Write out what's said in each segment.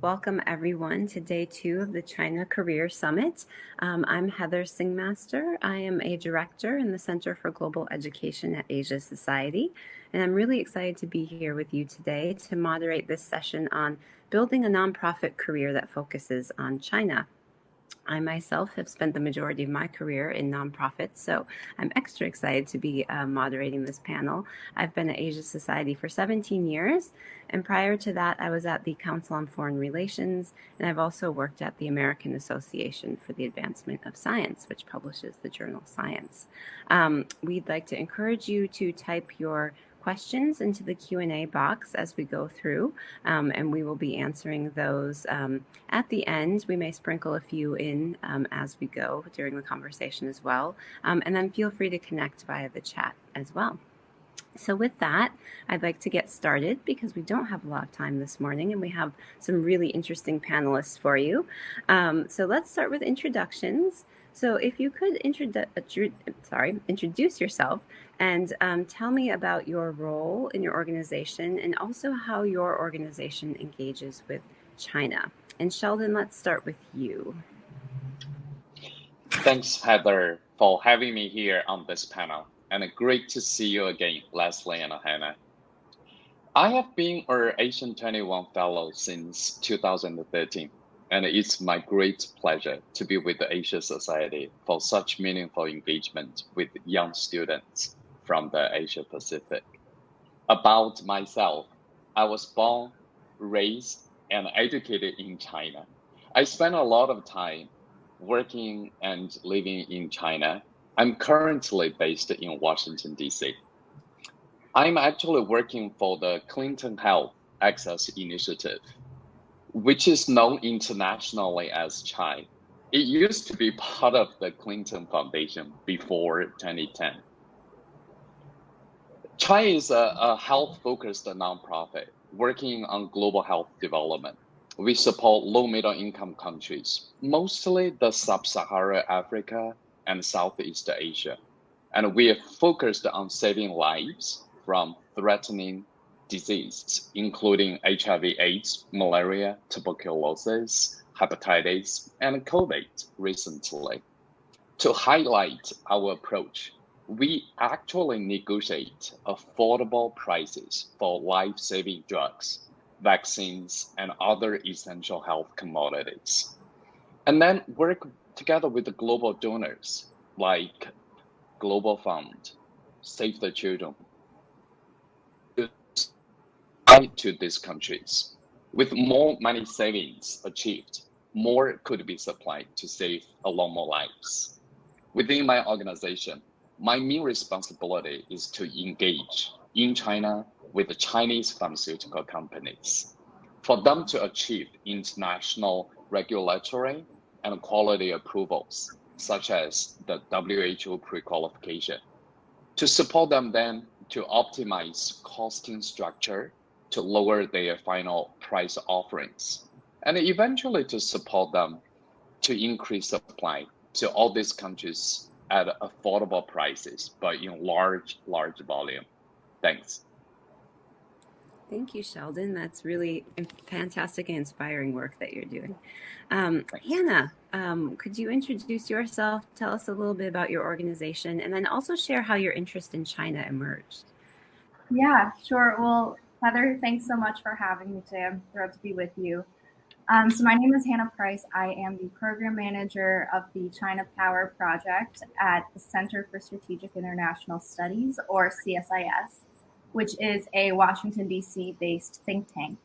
Welcome everyone to day 2 of the China Career Summit. I'm Heather Singmaster. I am a director in the Center for Global Education at Asia Society, and I'm really excited to be here with you today to moderate this session on building a nonprofit career that focuses on China. I myself have spent the majority of my career in nonprofits, so I'm extra excited to be moderating this panel. I've been at Asia Society for 17 years, and prior to that, I was at the Council on Foreign Relations, and I've also worked at the American Association for the Advancement of Science, which publishes the journal Science. We'd like to encourage you to type your questions into the Q&A box as we go through, and we will be answering those at the end. We may sprinkle a few in as we go during the conversation as well, and then feel free to connect via the chat as well. So with that, I'd like to get started because we don't have a lot of time this morning and we have some really interesting panelists for you. So let's start with introductions. So if you could introduce yourself and tell me about your role in your organization and also how your organization engages with China. And Sheldon, let's start with you. Thanks, Heather, for having me here on this panel. And great to see you again, Leslie and Hannah. I have been an Asian 21 Fellow since 2013. And it's my great pleasure to be with the Asia Society for such meaningful engagement with young students from the Asia Pacific. About myself, I was born, raised, and educated in China. I spent a lot of time working and living in China. I'm currently based in Washington, D.C. I'm actually working for the Clinton Health Access Initiative, which is known internationally as CHI. It used to be part of the Clinton Foundation before 2010. CHI is a health-focused nonprofit working on global health development. We support low-middle income countries, mostly the sub-Saharan Africa and Southeast Asia. And we are focused on saving lives from threatening diseases, including HIV/AIDS, malaria, tuberculosis, hepatitis, and COVID recently. To highlight our approach, we actually negotiate affordable prices for life-saving drugs, vaccines, and other essential health commodities. And then work together with the global donors like Global Fund, Save the Children, to these countries. With more money savings achieved, more could be supplied to save a lot more lives. Within my organization, my main responsibility is to engage in China with the Chinese pharmaceutical companies for them to achieve international regulatory and quality approvals, such as the WHO pre-qualification, to support them then to optimize costing structure to lower their final price offerings, and eventually to support them to increase supply to all these countries at affordable prices, but in large volume. Thanks. Thank you, Sheldon. That's really fantastic and inspiring work that you're doing. Hannah, could you introduce yourself, tell us a little bit about your organization, and then also share how your interest in China emerged? Yeah, sure. Well, Heather, thanks so much for having me today. I'm thrilled to be with you. So my name is Hannah Price. I am the program manager of the China Power Project at the Center for Strategic International Studies, or CSIS, which is a Washington, D.C. based think tank.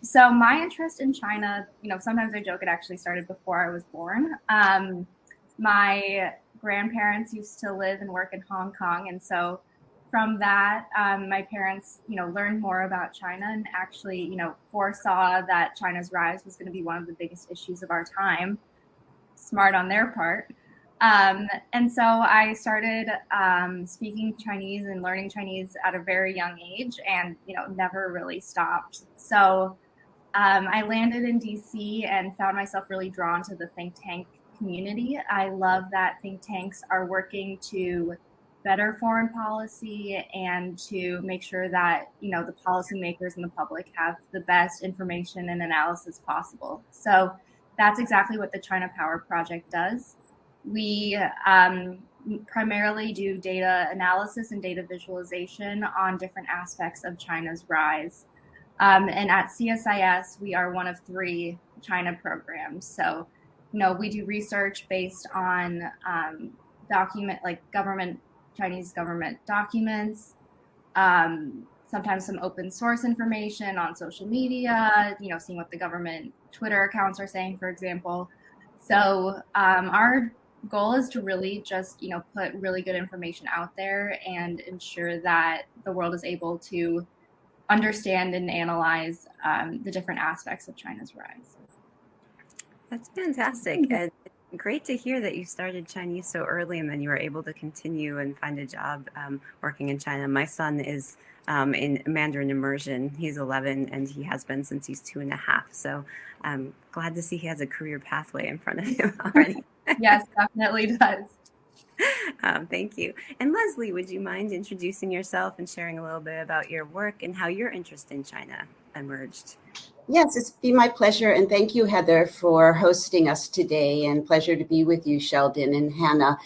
So my interest in China, sometimes I joke it actually started before I was born. My grandparents used to live and work in Hong Kong, and so from that, my parents, learned more about China and actually, foresaw that China's rise was going to be one of the biggest issues of our time. Smart on their part. And so I started speaking Chinese and learning Chinese at a very young age and, never really stopped. So I landed in DC and found myself really drawn to the think tank community. I love that think tanks are working to better foreign policy and to make sure that, you know, the policymakers and the public have the best information and analysis possible. So that's exactly what the China Power Project does. We primarily do data analysis and data visualization on different aspects of China's rise. And at CSIS, we are one of 3 China programs. So, you know, we do research based on Chinese government documents, sometimes some open source information on social media, you know, seeing what the government Twitter accounts are saying, for example. So our goal is to really just, you know, put really good information out there and ensure that the world is able to understand and analyze the different aspects of China's rise. That's fantastic. And great to hear that you started Chinese so early and then you were able to continue and find a job working in China. My son is in Mandarin immersion. He's 11 and he has been since he's 2.5. So I'm glad to see he has a career pathway in front of him already. Yes, definitely does. Thank you. And Leslie, would you mind introducing yourself and sharing a little bit about your work and how your interest in China emerged? Yes, it's been my pleasure. And thank you, Heather, for hosting us today. And pleasure to be with you, Sheldon and Hannah.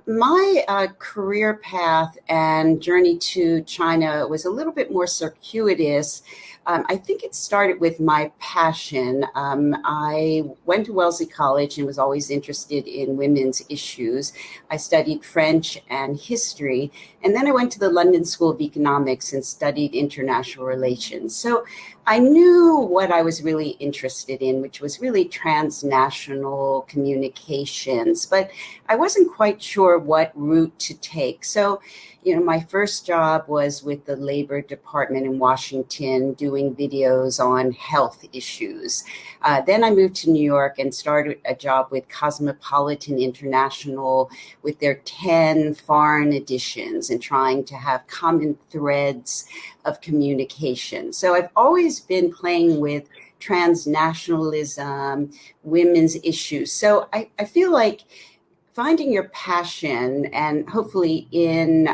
My career path and journey to China was a little bit more circuitous. I think it started with my passion. I went to Wellesley College and was always interested in women's issues. I studied French and history, and then I went to the London School of Economics and studied international relations. So I knew what I was really interested in, which was really transnational communications, but I wasn't quite sure what route to take. So, you know, my first job was with the Labor Department in Washington doing videos on health issues. Then I moved to New York and started a job with Cosmopolitan International with their 10 foreign editions and trying to have common threads of communication. So I've always been playing with transnationalism, women's issues. So I feel like finding your passion and hopefully in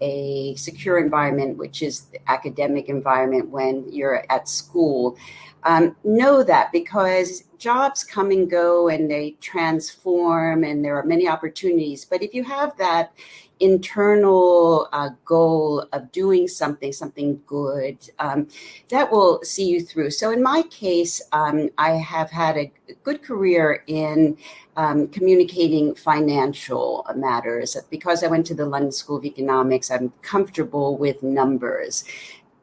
a secure environment, which is the academic environment when you're at school, know that because jobs come and go and they transform and there are many opportunities. But if you have that internal goal of doing something good, that will see you through. So in my case, I have had a good career in communicating financial matters. Because I went to the London School of Economics, I'm comfortable with numbers.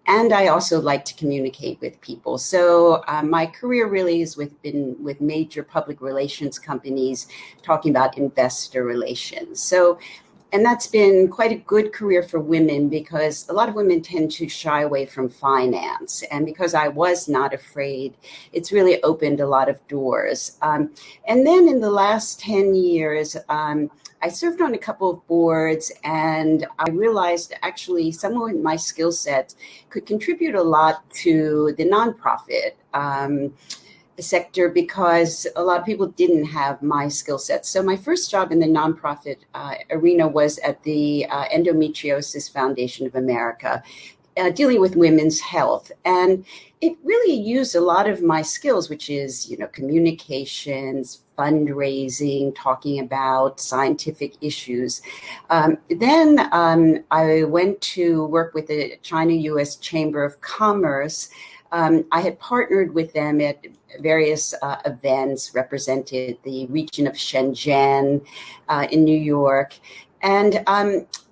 And I also like to communicate with people. So my career really has been with major public relations companies talking about investor relations. So, and that's been quite a good career for women because a lot of women tend to shy away from finance. And because I was not afraid, it's really opened a lot of doors. And then in the last 10 years, I served on a couple of boards and I realized actually some of my skill sets could contribute a lot to the nonprofit sector because a lot of people didn't have my skill sets. So my first job in the nonprofit arena was at the Endometriosis Foundation of America, dealing with women's health. And it really used a lot of my skills, which is, you know, communications, fundraising, talking about scientific issues. Then I went to work with the China-U.S. Chamber of Commerce. I had partnered with them at various events, represented the region of Shenzhen in New York, and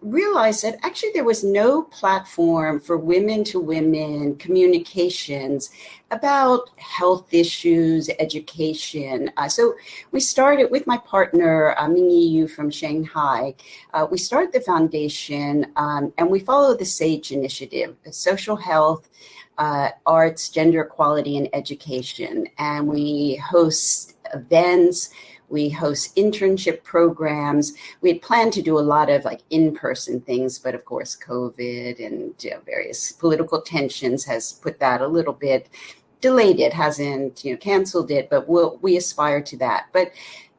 realized that actually there was no platform for women-to-women communications about health issues, education. So we started with my partner, Mingyi Yu from Shanghai. We started the foundation and we followed the SAGE initiative, social health, arts, gender equality, and education. And we host events, we host internship programs. We had planned to do a lot of like in-person things, but of course, COVID and various political tensions has put that a little bit delayed. It hasn't, canceled it, but we aspire to that. But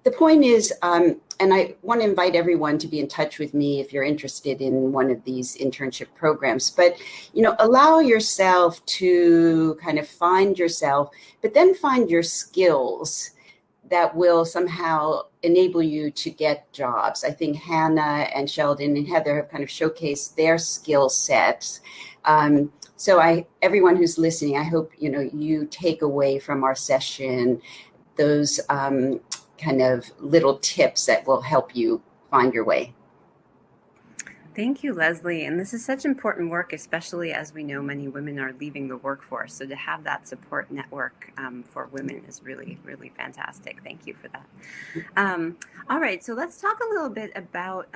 the point is, and I want to invite everyone to be in touch with me if you're interested in one of these internship programs, but, allow yourself to kind of find yourself, but then find your skills that will somehow enable you to get jobs. I think Hannah and Sheldon and Heather have kind of showcased their skill sets. So everyone who's listening, I hope, you take away from our session those kind of little tips that will help you find your way. Thank you, Leslie. And this is such important work, especially as we know many women are leaving the workforce. So to have that support network for women is really, really fantastic. Thank you for that. All right, so let's talk a little bit about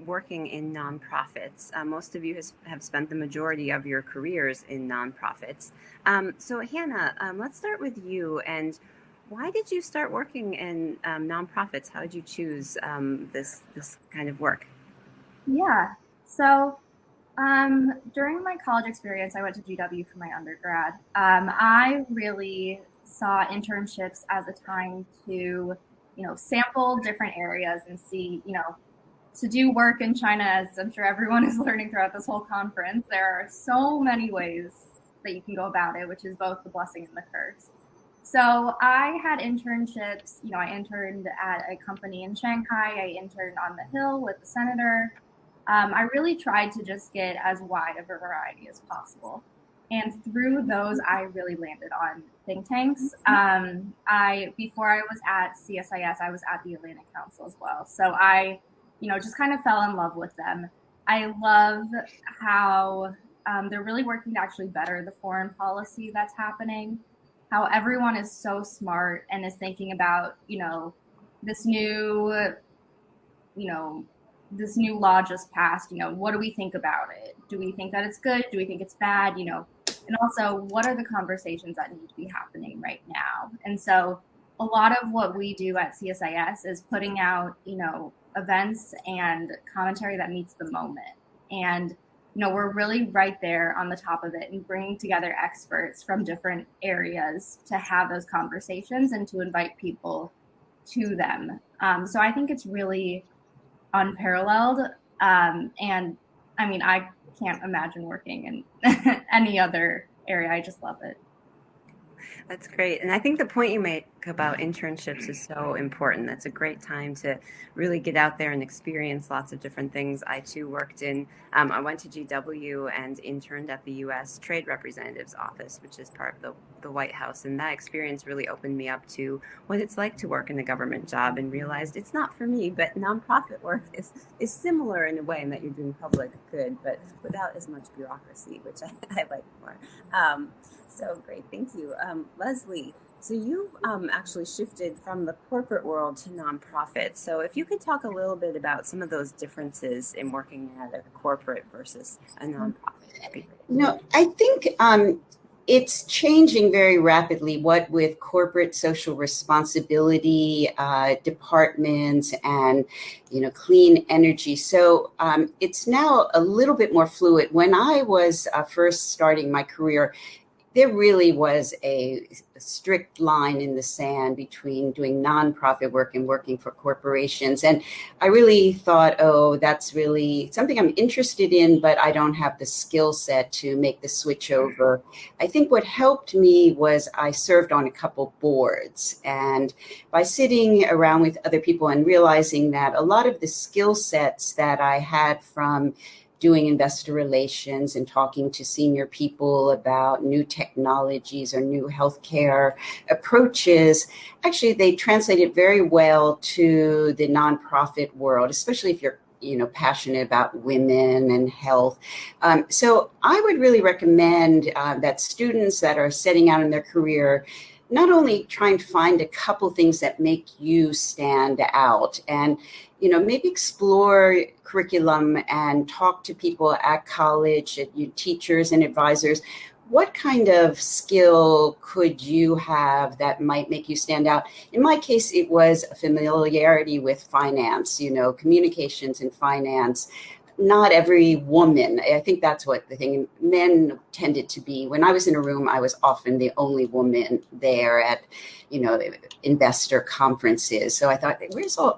working in nonprofits. Most of you have spent the majority of your careers in nonprofits. So Hannah, let's start with you. And why did you start working in nonprofits? How did you choose this kind of work? Yeah. So during my college experience, I went to GW for my undergrad. I really saw internships as a time to, sample different areas and see, to do work in China, as I'm sure everyone is learning throughout this whole conference, there are so many ways that you can go about it, which is both the blessing and the curse. So I had internships, I interned at a company in Shanghai. I interned on the Hill with the senator. I really tried to just get as wide of a variety as possible. And through those, I really landed on think tanks. Before I was at CSIS, I was at the Atlantic Council as well. So I, just kind of fell in love with them. I love how they're really working to actually better the foreign policy that's happening, how everyone is so smart and is thinking about, this new law just passed, what do we think about it? Do we think that it's good? Do we think it's bad? And also what are the conversations that need to be happening right now? And so a lot of what we do at CSIS is putting out, events and commentary that meets the moment. And, we're really right there on the top of it and bringing together experts from different areas to have those conversations and to invite people to them. So I think it's really unparalleled. And I mean, I can't imagine working in any other area. I just love it. That's great. And I think the point you make about internships is so important. That's a great time to really get out there and experience lots of different things. I too worked I went to GW and interned at the U.S. Trade Representative's Office, which is part of the White House. And that experience really opened me up to what it's like to work in a government job, and realized it's not for me, but nonprofit work is similar in a way in that you're doing public good, but without as much bureaucracy, which I like more. So great. Thank you. Leslie, so you've actually shifted from the corporate world to nonprofit. So if you could talk a little bit about some of those differences in working at a corporate versus a nonprofit. I think it's changing very rapidly, what with corporate social responsibility departments and, clean energy. So it's now a little bit more fluid. When I was first starting my career, there really was a strict line in the sand between doing nonprofit work and working for corporations. And I really thought, that's really something I'm interested in, but I don't have the skill set to make the switch over. I think what helped me was I served on a couple boards, and by sitting around with other people and realizing that a lot of the skill sets that I had from doing investor relations and talking to senior people about new technologies or new healthcare approaches, actually they translated very well to the nonprofit world, especially if you're passionate about women and health. So I would really recommend that students that are setting out in their career not only try and find a couple things that make you stand out, and maybe explore curriculum and talk to people at college, teachers and advisors. What kind of skill could you have that might make you stand out? In my case, it was a familiarity with finance, communications in finance, not every woman. I think that's what the thing. Men tended to be. When I was in a room, I was often the only woman there at, investor conferences. So I thought,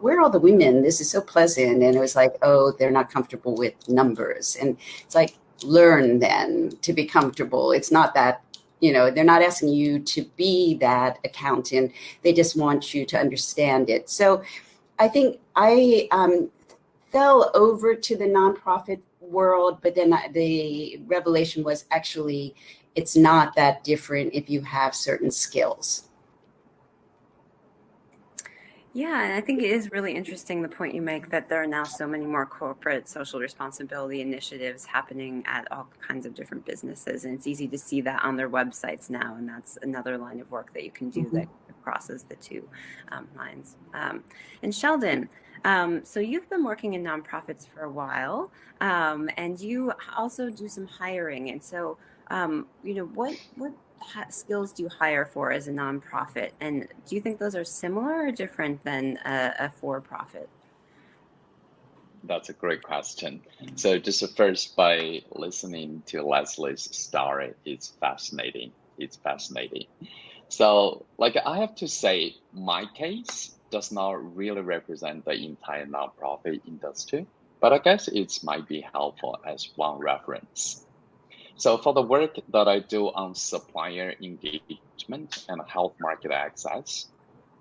where are all the women? This is so pleasant. And it was like, oh, they're not comfortable with numbers. And it's like, learn then to be comfortable. It's not that, they're not asking you to be that accountant. They just want you to understand it. So I think I fell over to the nonprofit world, but then the revelation was actually it's not that different if you have certain skills. Yeah, and I think it is really interesting the point you make that there are now so many more corporate social responsibility initiatives happening at all kinds of different businesses. And it's easy to see that on their websites now. And that's another line of work that you can do that crosses the two lines. And Sheldon, so you've been working in nonprofits for a while, and you also do some hiring. And so, what skills do you hire for as a nonprofit? And do you think those are similar or different than a for-profit? That's a great question. So just first, by listening to Leslie's story, it's fascinating. So I have to say, my case does not really represent the entire nonprofit industry, but I guess it might be helpful as one reference. So for the work that I do on supplier engagement and health market access,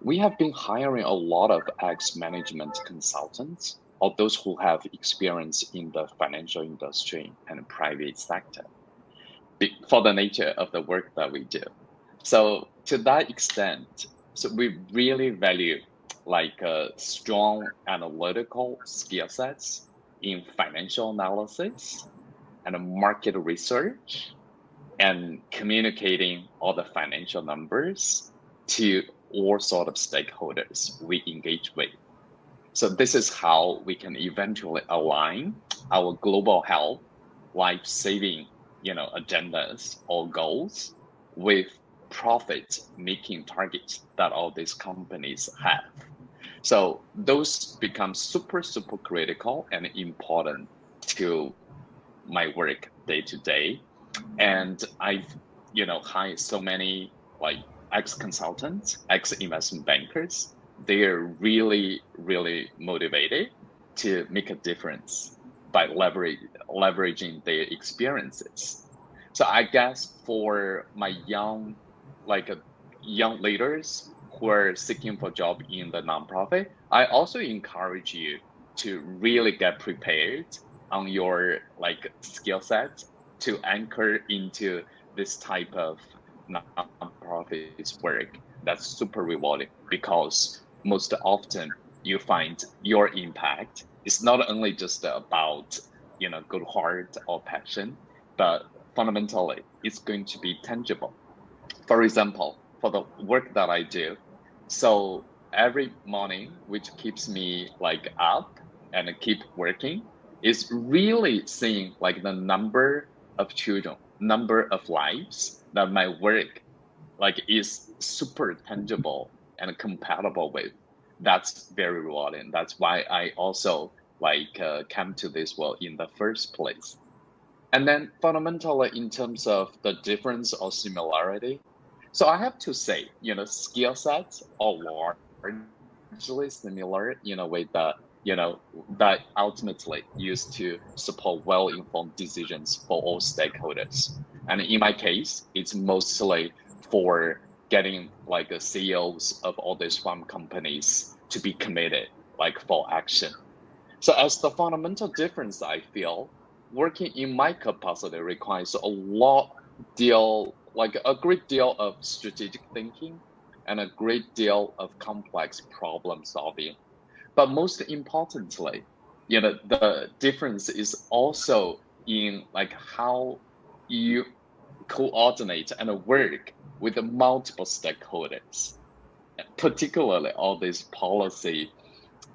we have been hiring a lot of ex-management consultants or those who have experience in the financial industry and private sector for the nature of the work that we do. So to that extent, we really value strong analytical skill sets in financial analysis and market research and communicating all the financial numbers to all sort of stakeholders we engage with. So this is how we can eventually align our global health, life-saving, agendas or goals with profit-making targets that all these companies have. So those become super critical and important to my work day to day. And I've, hired so many ex-consultants, ex-investment bankers. They're really, really motivated to make a difference by leveraging their experiences. So I guess for my young leaders who are seeking for a job in the nonprofit, I also encourage you to really get prepared on your skill set to anchor into this type of nonprofit work. That's super rewarding because most often you find your impact is not only just about good heart or passion, but fundamentally it's going to be tangible. For example, for the work that I do, so every morning, which keeps me up and keep working, is really seeing the number of children, number of lives that my work is super tangible and compatible with. That's very rewarding. That's why I also came to this world in the first place. And then fundamentally in terms of the difference or similarity, so I have to say, skill sets are largely similar in a way that that ultimately used to support well-informed decisions for all stakeholders. And in my case, it's mostly for getting the CEOs of all these farm companies to be committed for action. So as the fundamental difference, I feel working in my capacity requires a great deal of strategic thinking and a great deal of complex problem solving. But most importantly, the difference is also in how you coordinate and work with the multiple stakeholders, particularly all these policy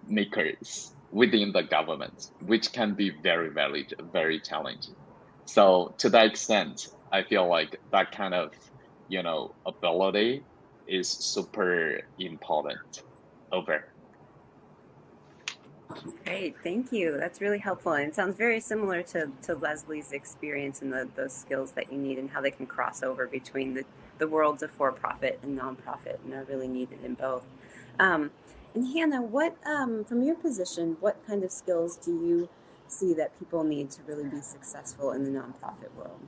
makers within the government, which can be very, very, very challenging. So to that extent, I feel that kind of, ability is super important over. Great, thank you. That's really helpful. And it sounds very similar to Leslie's experience and those skills that you need and how they can cross over between the worlds of for-profit and nonprofit, and are really needed in both. Um, and Hannah, from your position, what kind of skills do you see that people need to really be successful in the nonprofit world?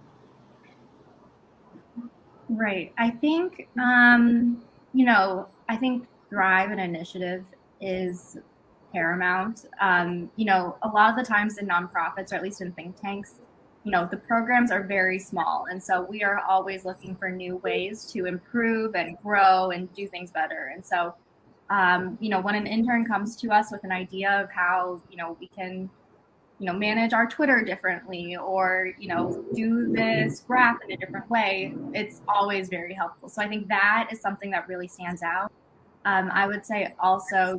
Right. I think, I think drive and initiative is paramount. A lot of the times in nonprofits, or at least in think tanks, the programs are very small. And so we are always looking for new ways to improve and grow and do things better. And so, when an intern comes to us with an idea of how, we can manage our Twitter differently, or, do this graph in a different way, it's always very helpful. So I think that is something that really stands out. I would say also,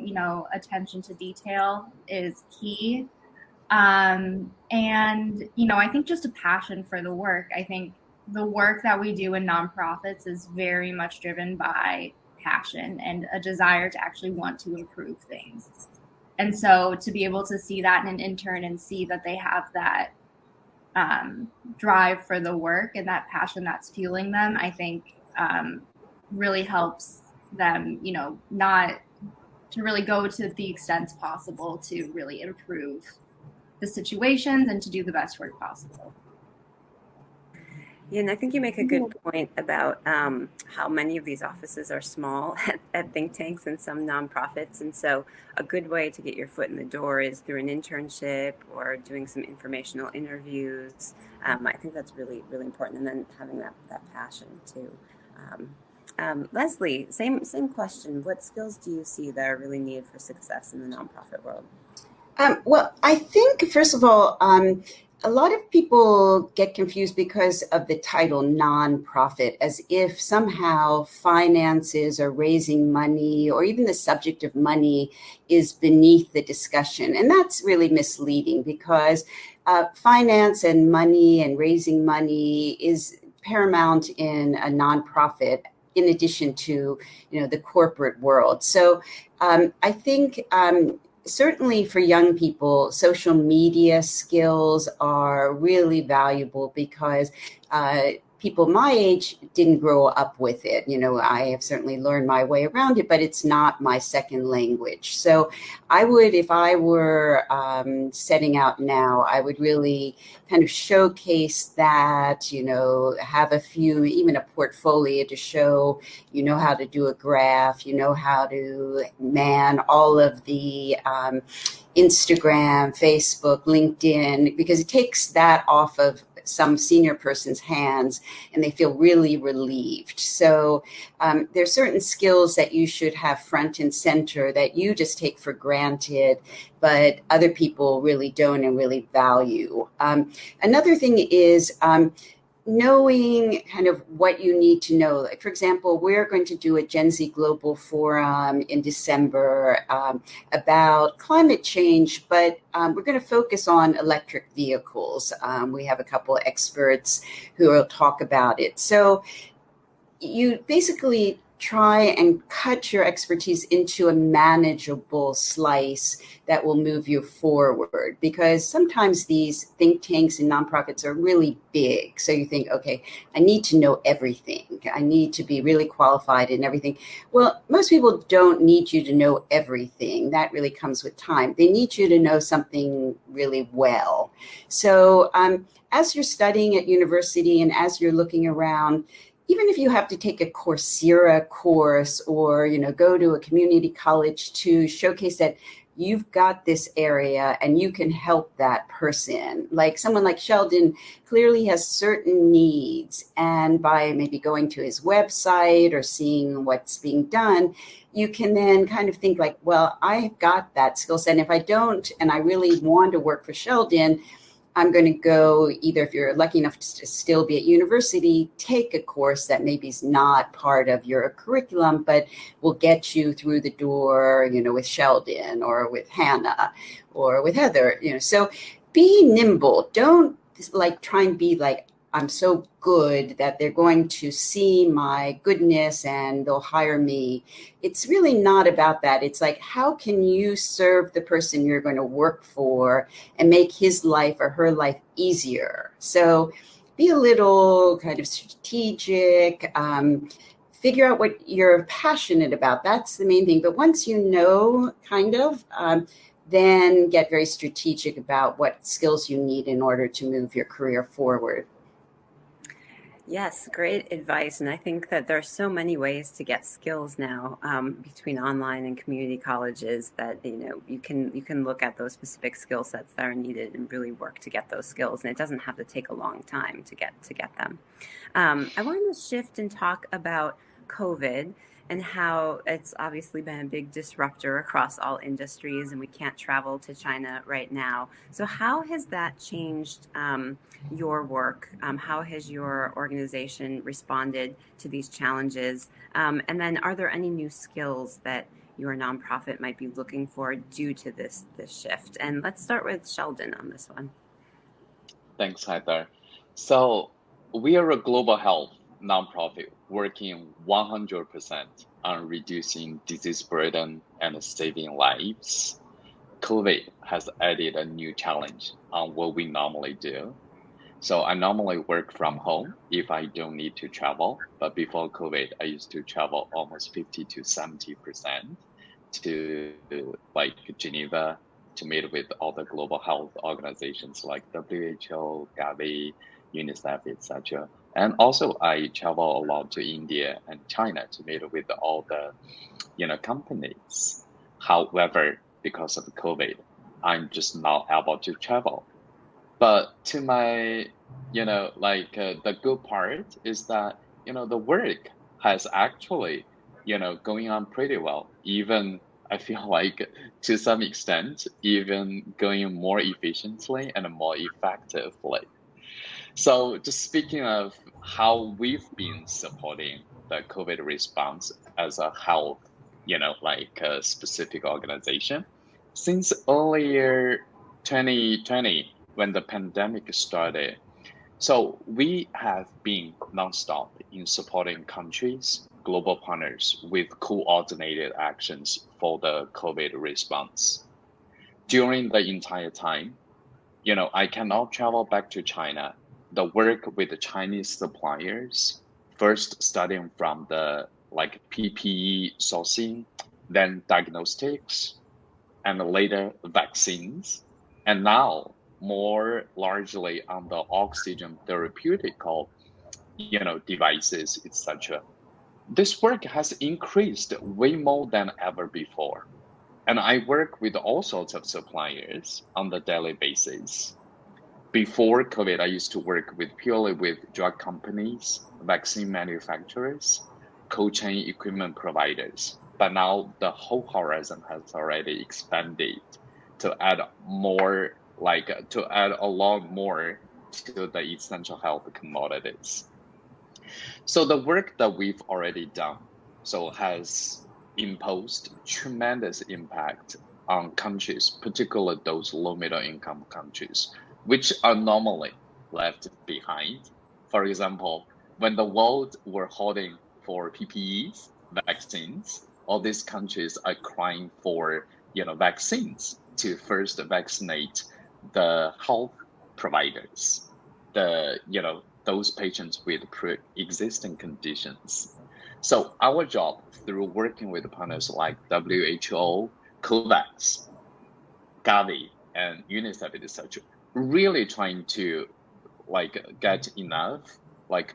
attention to detail is key. And, I think just a passion for the work. I think the work that we do in nonprofits is very much driven by passion and a desire to actually want to improve things. And so to be able to see that in an intern and see that they have that drive for the work and that passion that's fueling them, I think really helps them, not to really go to the extent possible to really improve the situations and to do the best work possible. Yeah, and I think you make a good point about how many of these offices are small at think tanks and some nonprofits. And so a good way to get your foot in the door is through an internship or doing some informational interviews. I think that's really, really important. And then having that passion too. Leslie, same question. What skills do you see that are really needed for success in the nonprofit world? Well, I think, first of all, a lot of people get confused because of the title nonprofit, as if somehow finances or raising money or even the subject of money is beneath the discussion. And that's really misleading, because finance and money and raising money is paramount in a nonprofit, in addition to, the corporate world. So I think certainly for young people, social media skills are really valuable, because people my age didn't grow up with it. I have certainly learned my way around it, but it's not my second language. So I would, if I were setting out now, I would really kind of showcase that, have a few, even a portfolio to show, how to do a graph, how to man all of the Instagram, Facebook, LinkedIn, because it takes that off of some senior person's hands and they feel really relieved. So there's certain skills that you should have front and center that you just take for granted, but other people really don't and really value. Another thing is knowing kind of what you need to know. Like, for example, we're going to do a Gen Z Global Forum in December about climate change, but we're going to focus on electric vehicles. We have a couple of experts who will talk about it. So you basically try and cut your expertise into a manageable slice that will move you forward, because sometimes these think tanks and nonprofits are really big. So you think, okay, I need to know everything. I need to be really qualified in everything. Well, most people don't need you to know everything. That really comes with time. They need you to know something really well. So as you're studying at university and as you're looking around, even if you have to take a Coursera course or, go to a community college to showcase that you've got this area and you can help that person. Like someone like Sheldon clearly has certain needs, and by maybe going to his website or seeing what's being done, you can then kind of think like, well, I've got that skill set. And if I don't, and I really want to work for Sheldon, I'm going to go, either if you're lucky enough to still be at university, take a course that maybe is not part of your curriculum, but will get you through the door, with Sheldon or with Hannah or with Heather, So be nimble. Don't try and be like I'm so good that they're going to see my goodness and they'll hire me. It's really not about that. It's like, how can you serve the person you're going to work for and make his life or her life easier? So be a little kind of strategic, figure out what you're passionate about. That's the main thing. But once you know, then get very strategic about what skills you need in order to move your career forward. Yes, great advice. And I think that there are so many ways to get skills now, between online and community colleges, that you can look at those specific skill sets that are needed and really work to get those skills. And it doesn't have to take a long time to get them. I wanted to shift and talk about COVID and how it's obviously been a big disruptor across all industries, and we can't travel to China right now. So how has that changed your work? How has your organization responded to these challenges? And then are there any new skills that your nonprofit might be looking for due to this shift? And let's start with Sheldon on this one. Thanks, Heather. So we are a global health nonprofit working 100% on reducing disease burden and saving lives. COVID has added a new challenge on what we normally do. So I normally work from home if I don't need to travel. But before COVID, I used to travel almost 50 to 70% to like Geneva to meet with all the global health organizations like WHO, Gavi, UNICEF, etc. And also I travel a lot to India and China to meet with all the companies. However, because of COVID, I'm just not able to travel. But to my, the good part is that, the work has actually, going on pretty well. Even I feel like to some extent, even going more efficiently and more effectively. So just speaking of how we've been supporting the COVID response as a health, a specific organization, since earlier 2020, when the pandemic started, so we have been nonstop in supporting countries, global partners with coordinated actions for the COVID response. During the entire time, I cannot travel back to China. The work with the Chinese suppliers, first starting from the PPE sourcing, then diagnostics, and later vaccines, and now more largely on the oxygen therapeutical, devices, etc. This work has increased way more than ever before. And I work with all sorts of suppliers on the daily basis. Before COVID, I used to work purely with drug companies, vaccine manufacturers, cold chain equipment providers. But now the whole horizon has already expanded to add more, to add a lot more to the essential health commodities. So the work that we've already done has imposed tremendous impact on countries, particularly those low middle income countries, which are normally left behind. For example, when the world were holding for PPEs, vaccines, all these countries are crying for vaccines to first vaccinate the health providers, those patients with pre-existing conditions. So our job, through working with partners like WHO, COVAX, Gavi, and UNICEF, etc., really trying to get enough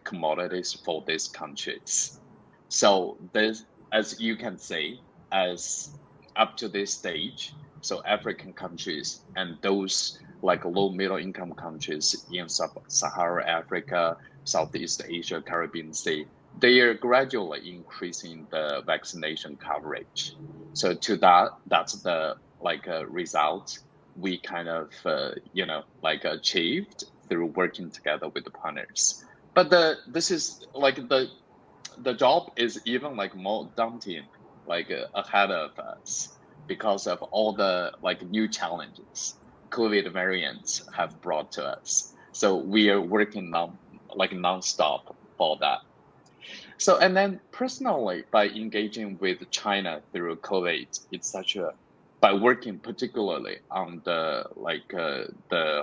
commodities for these countries. So this, as you can see, as up to this stage, so African countries and those low middle income countries in Sub-Saharan Africa, Southeast Asia, Caribbean Sea, they are gradually increasing the vaccination coverage. So to that's the result we kind of achieved through working together with the partners. But this is the job is even more daunting ahead of us because of all the new challenges COVID variants have brought to us. So we are working like nonstop for that. So, and then personally, by engaging with China through COVID, by working particularly on the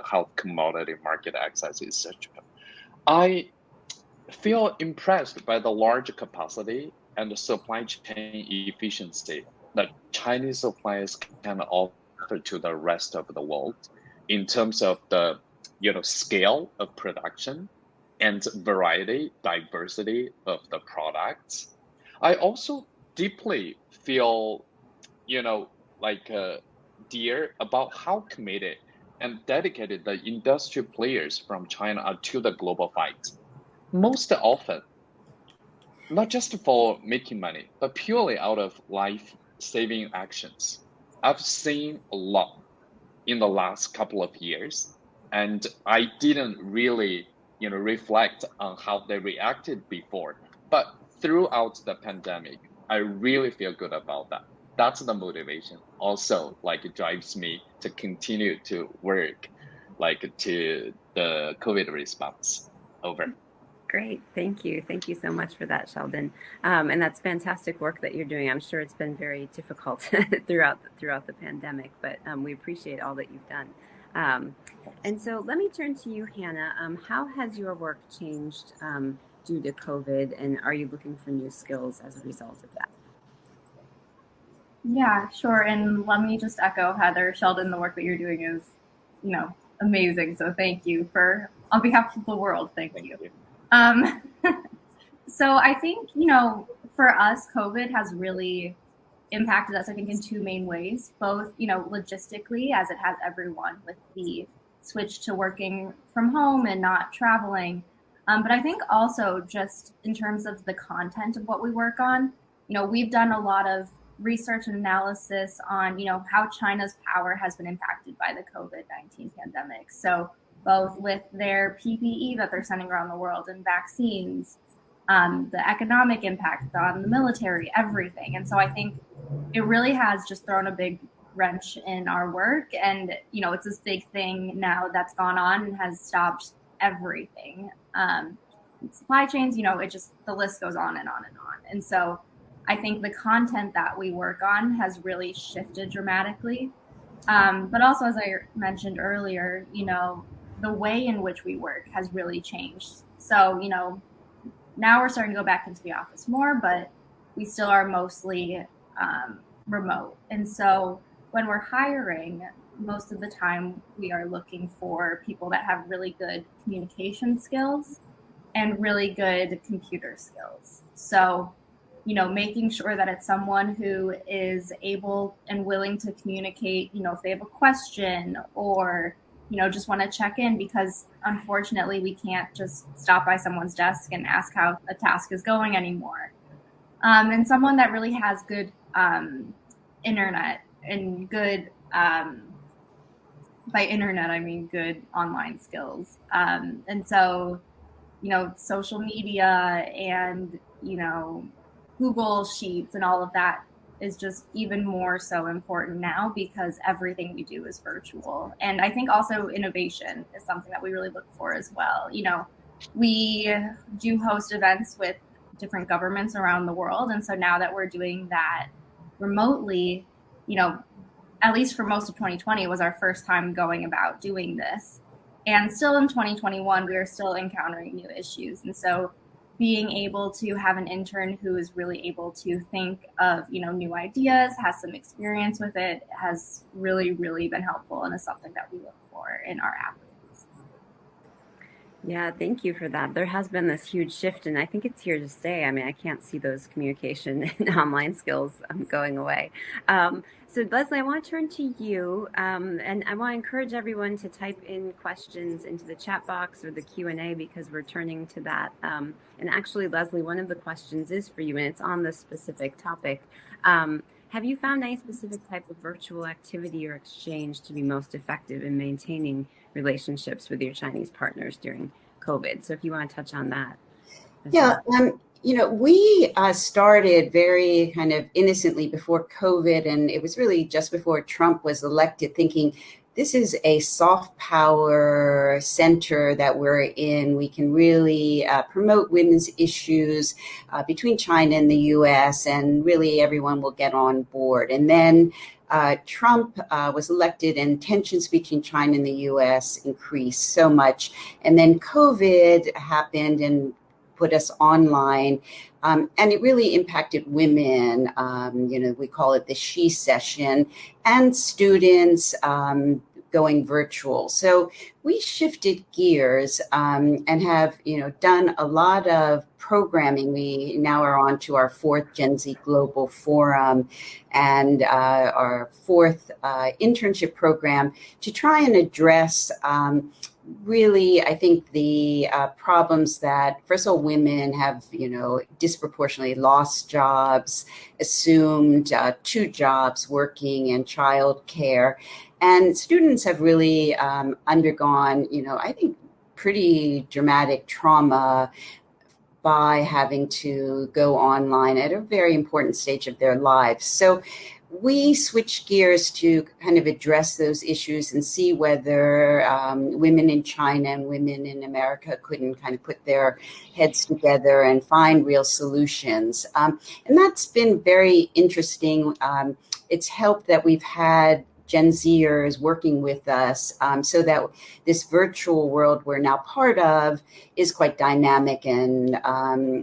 health commodity market access, etc., I feel impressed by the large capacity and the supply chain efficiency that Chinese suppliers can offer to the rest of the world in terms of the scale of production and diversity of the products. I also deeply feel, dear about how committed and dedicated the industry players from China are to the global fight. Most often, not just for making money, but purely out of life-saving actions. I've seen a lot in the last couple of years, and I didn't really, reflect on how they reacted before. But throughout the pandemic, I really feel good about that. That's the motivation. Also, it drives me to continue to work, to the COVID response. Over. Great. Thank you. Thank you so much for that, Sheldon. And that's fantastic work that you're doing. I'm sure it's been very difficult throughout the pandemic, but we appreciate all that you've done. And so let me turn to you, Hannah. How has your work changed due to COVID, and are you looking for new skills as a result of that? Yeah, sure. And let me just echo Heather, Sheldon, the work that you're doing is, amazing. So thank you on behalf of the world, thank you. So I think, for us, COVID has really impacted us, I think, in two main ways, both, logistically, as it has everyone with the switch to working from home and not traveling. But I think also just in terms of the content of what we work on, we've done a lot of research and analysis on, how China's power has been impacted by the COVID-19 pandemic. So both with their PPE that they're sending around the world and vaccines, the economic impact on the military, everything. And so I think it really has just thrown a big wrench in our work. And, it's this big thing now that's gone on and has stopped everything. Supply chains, the list goes on and on and on. And so I think the content that we work on has really shifted dramatically. But also, as I mentioned earlier, the way in which we work has really changed. So, now we're starting to go back into the office more, but we still are mostly remote. And so when we're hiring, most of the time we are looking for people that have really good communication skills and really good computer skills. So, making sure that it's someone who is able and willing to communicate, if they have a question or just want to check in, because unfortunately we can't just stop by someone's desk and ask how a task is going anymore. And someone that really has good internet and good, by internet, I mean good online skills. And so, social media and, Google Sheets and all of that is just even more so important now because everything we do is virtual. And I think also innovation is something that we really look for as well. We do host events with different governments around the world. And so now that we're doing that remotely, at least for most of 2020, it was our first time going about doing this. And still in 2021, we are still encountering new issues. And so being able to have an intern who is really able to think of, new ideas, has some experience with it, has really, really been helpful and is something that we look for in our applicants. Yeah, thank you for that. There has been this huge shift, and I think it's here to stay. I mean, I can't see those communication and online skills going away. So Leslie, I want to turn to you, and I want to encourage everyone to type in questions into the chat box or the Q&A because we're turning to that. And actually, Leslie, one of the questions is for you, and it's on this specific topic. Have you found any specific type of virtual activity or exchange to be most effective in maintaining relationships with your Chinese partners during COVID? So if you want to touch on that. Yeah, we started very kind of innocently before COVID, and it was really just before Trump was elected, thinking this is a soft power center that we're in. We can really promote women's issues between China and the U.S., and really everyone will get on board. And then Trump was elected, and tensions between China and the U.S. increased so much. And then COVID happened and put us online. And it really impacted women. We call it the Xie session, and students going virtual. So we shifted gears and have, done a lot of programming. We now are on to our 4th Gen Z Global Forum and our 4th internship program to try and address really, I think the problems that, first of all, women have, disproportionately lost jobs, assumed 2 jobs, working and childcare. And students have really undergone, I think, pretty dramatic trauma by having to go online at a very important stage of their lives. So we switched gears to kind of address those issues and see whether women in China and women in America couldn't kind of put their heads together and find real solutions. And that's been very interesting. It's helped that we've had Gen Zers working with us so that this virtual world we're now part of is quite dynamic, and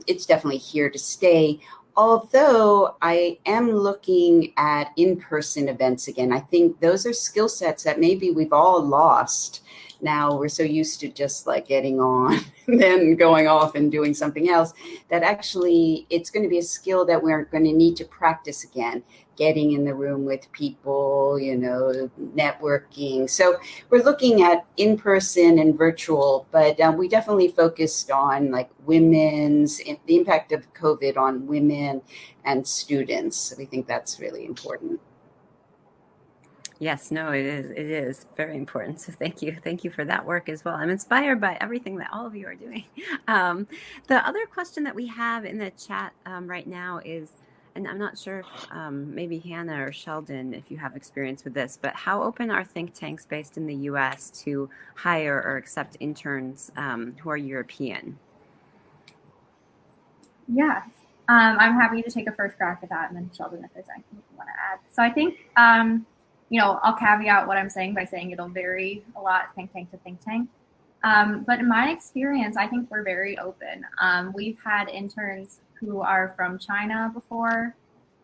it's definitely here to stay. Although I am looking at in-person events again. I think those are skill sets that maybe we've all lost. Now we're so used to just like getting on and then going off and doing something else that actually it's going to be a skill that we're going to need to practice again, getting in the room with people, networking. So we're looking at in-person and virtual, but we definitely focused on like the impact of COVID on women and students. We think that's really important. Yes, no, it is very important. So thank you for that work as well. I'm inspired by everything that all of you are doing. The other question that we have in the chat right now is, and I'm not sure if maybe Hannah or Sheldon, if you have experience with this, but how open are think tanks based in the U.S. to hire or accept interns who are European? Yeah, I'm happy to take a first crack at that, and then Sheldon, if there's anything you want to add. So I think, I'll caveat what I'm saying by saying it'll vary a lot think tank to think tank. But in my experience, I think we're very open. We've had interns who are from China before.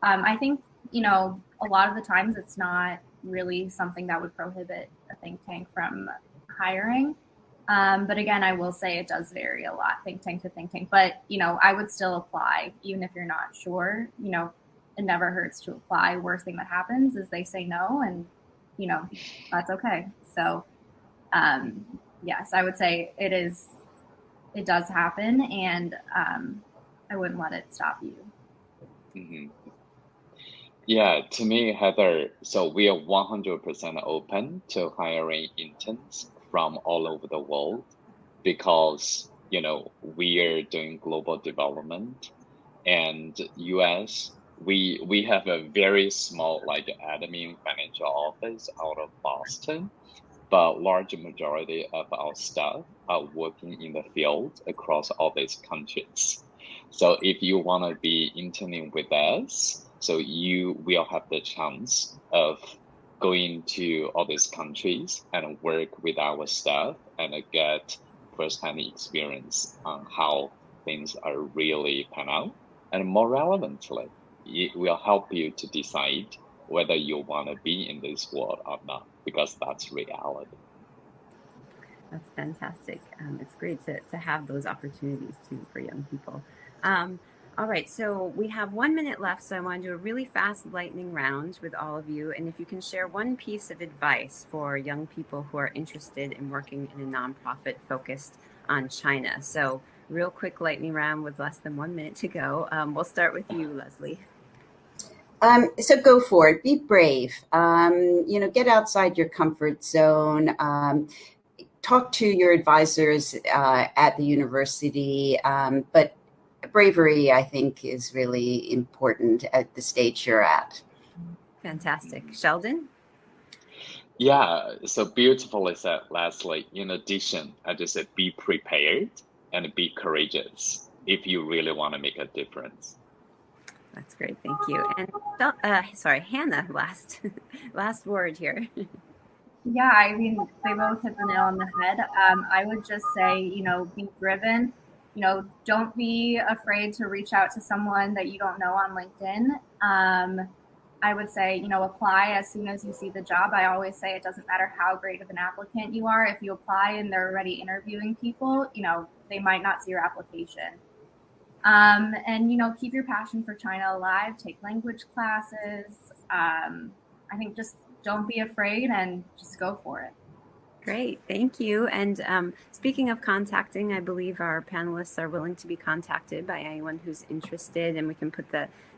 I think, a lot of the times it's not really something that would prohibit a think tank from hiring. But again, I will say it does vary a lot, think tank to think tank. But, I would still apply, even if you're not sure. It never hurts to apply. Worst thing that happens is they say no, and, that's okay. So, yes, I would say it does happen, and I wouldn't let it stop you. Mm-hmm. Yeah, to me, Heather, so we are 100% open to hiring interns from all over the world because, we are doing global development, and US, we have a very small admin financial office out of Boston, but large majority of our staff are working in the field across all these countries. So if you want to be interning with us, so you will have the chance of going to all these countries and work with our staff and get first-hand experience on how things are really pan out. And more relevantly, it will help you to decide whether you want to be in this world or not, because that's reality. That's fantastic. It's great to have those opportunities too for young people. All right, so we have 1 minute left, so I want to do a really fast lightning round with all of you. And if you can share one piece of advice for young people who are interested in working in a nonprofit focused on China. So real quick lightning round with less than 1 minute to go. We'll start with you, Leslie. So go for it. Be brave. Get outside your comfort zone. Talk to your advisors at the university. But bravery, I think, is really important at the stage you're at. Fantastic. Sheldon? Yeah, so beautifully said, Leslie. In addition, I just said be prepared and be courageous if you really want to make a difference. That's great. Thank you. And sorry, Hannah, last word here. Yeah, I mean, they both hit the nail on the head. I would just say, be driven. Don't be afraid to reach out to someone that you don't know on LinkedIn. I would say, apply as soon as you see the job. I always say it doesn't matter how great of an applicant you are. If you apply and they're already interviewing people, they might not see your application. And, keep your passion for China alive. Take language classes. I think just don't be afraid and just go for it. Great, thank you. And speaking of contacting, I believe our panelists are willing to be contacted by anyone who's interested, and we can put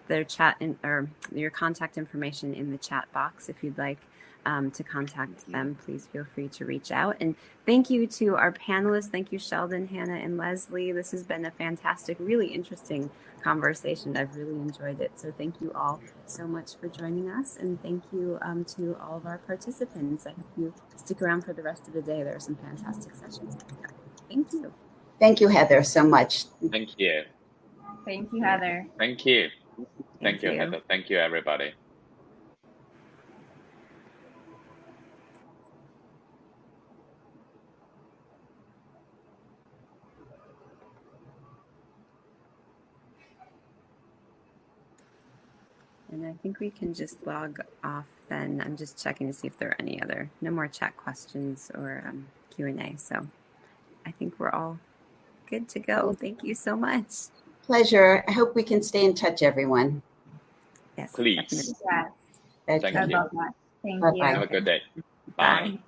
their chat or your contact information in the chat box if you'd like to contact them. Please feel free to reach out. And thank you to our panelists. Thank you, Sheldon, Hannah, and Leslie. This has been a fantastic, really interesting conversation. I've really enjoyed it. So thank you all so much for joining us. And thank you to all of our participants. I hope you stick around for the rest of the day. There are some fantastic sessions. Thank you. Thank you, Heather, so much. Thank you. Thank you, Heather. Thank you. Thank you, you. Heather. Thank you, everybody. And I think we can just log off then. I'm just checking to see if there are no more chat questions or Q&A. So I think we're all good to go. Thank you so much. Pleasure. I hope we can stay in touch, everyone. Yes, please. Yes. Thank you. I love that. Thank you. Have a good day. Bye. Bye.